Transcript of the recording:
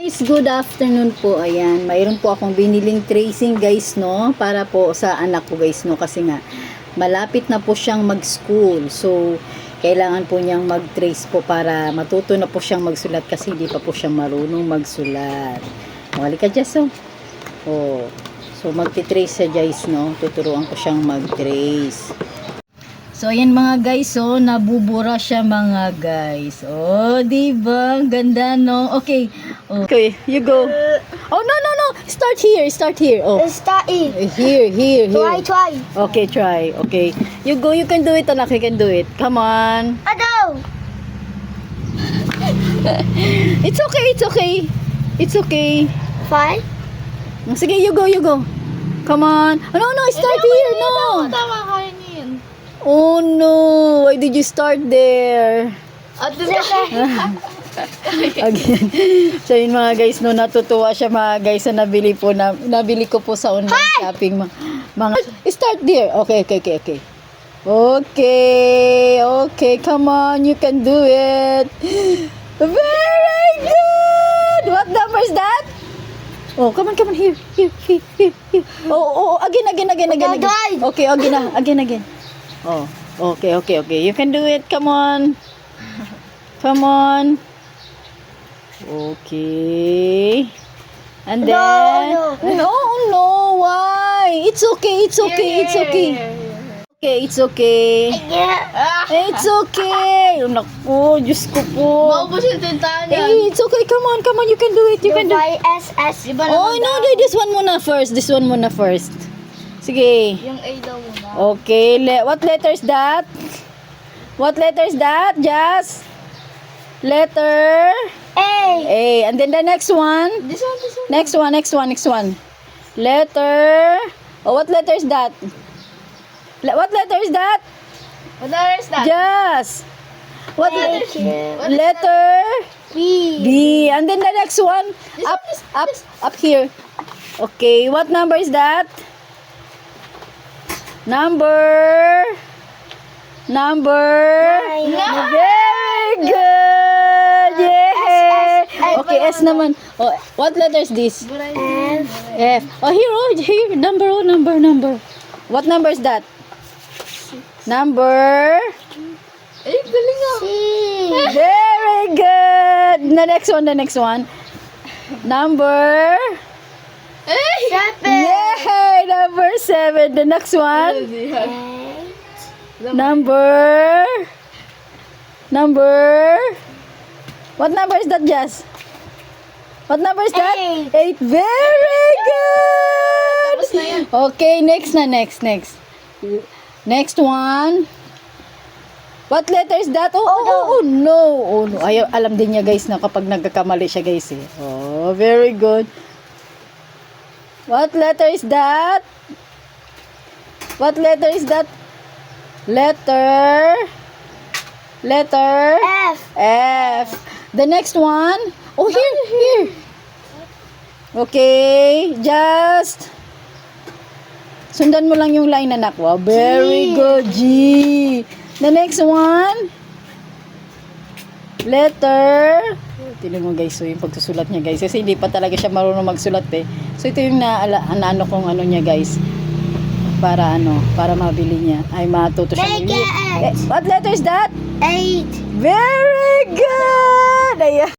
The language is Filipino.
Guys, good afternoon po. Ayan, mayroon po akong biniling tracing guys, no, para po sa anak ko guys, no, kasi nga malapit na po siyang mag-school. So, kailangan po niyang mag-trace po para matuto na po siyang magsulat kasi hindi pa po siya marunong magsulat. Halika Jess, oh. Oh. So, magti-trace siya guys, no. Tuturuan ko siyang mag-trace. So, ayan mga guys, so, nabubura siya mga guys. Oh, diba? Ganda, no? Okay. Oh. Okay, you go. Oh, no. Start here. Oh. Start it. Here. Try. Okay, try. Okay. You go, you can do it, anak. You can do it. Come on. Ano? It's okay. Fine. Sige, you go. Come on. Oh, no, start here. No. Tama kayo niyan. Oh, no. Why did you start there? Again. So yun mga guys, no, natutuwa siya mga guys sa nabili ko po sa online shopping mga start there. Okay. Okay, come on, you can do it. Very good. What number is that? Oh, come on, here. Oh, again. Okay, again. Oh, okay. You can do it. Come on. Okay. And then no, why? It's okay. Okay, it's okay. It's okay. Naku, Diyos ko po. Maubos yung tintahan yan. Hey, it's okay. Come on. You can do it. YSS. Oh, no, this one muna first. Sige. Yung A daw muna. Okay, what letter is that? Just letter A. And then the next one. This one. Next one. Letter. Oh, what letter is that? What letter is that? What letter is that? Just. What What letter? B. B. And then the next one. Up here. Okay, what number is that? Number. Nine. Very good. Yeah. Okay, S naman. Oh, what letter is this? F. Oh, here. Number. What number is that? Number. Galing nga. Very good. The next one. Number. 7. Yay! Number 7. The next one. Number. What number is that, Jess? What number is that? 8. Very good. Tapos na yan. Okay, next. Next one. What letter is that? Oh, no. Ayaw, alam din niya guys na kapag nagkakamali siya guys eh. Oh, very good. What letter is that? Letter F. The next one. Oh, here. Okay, just sundan mo lang yung line, anak. Wow, very good. G. The next one. Letter. Tingnan mo guys, so yung pagsusulat niya guys. Kasi hindi pa talaga siya marunong magsulat eh. So ito yung naano kong ano niya guys. Para mabili niya. Ay matuto siya. What letter is that? 8. Very good. Ayan.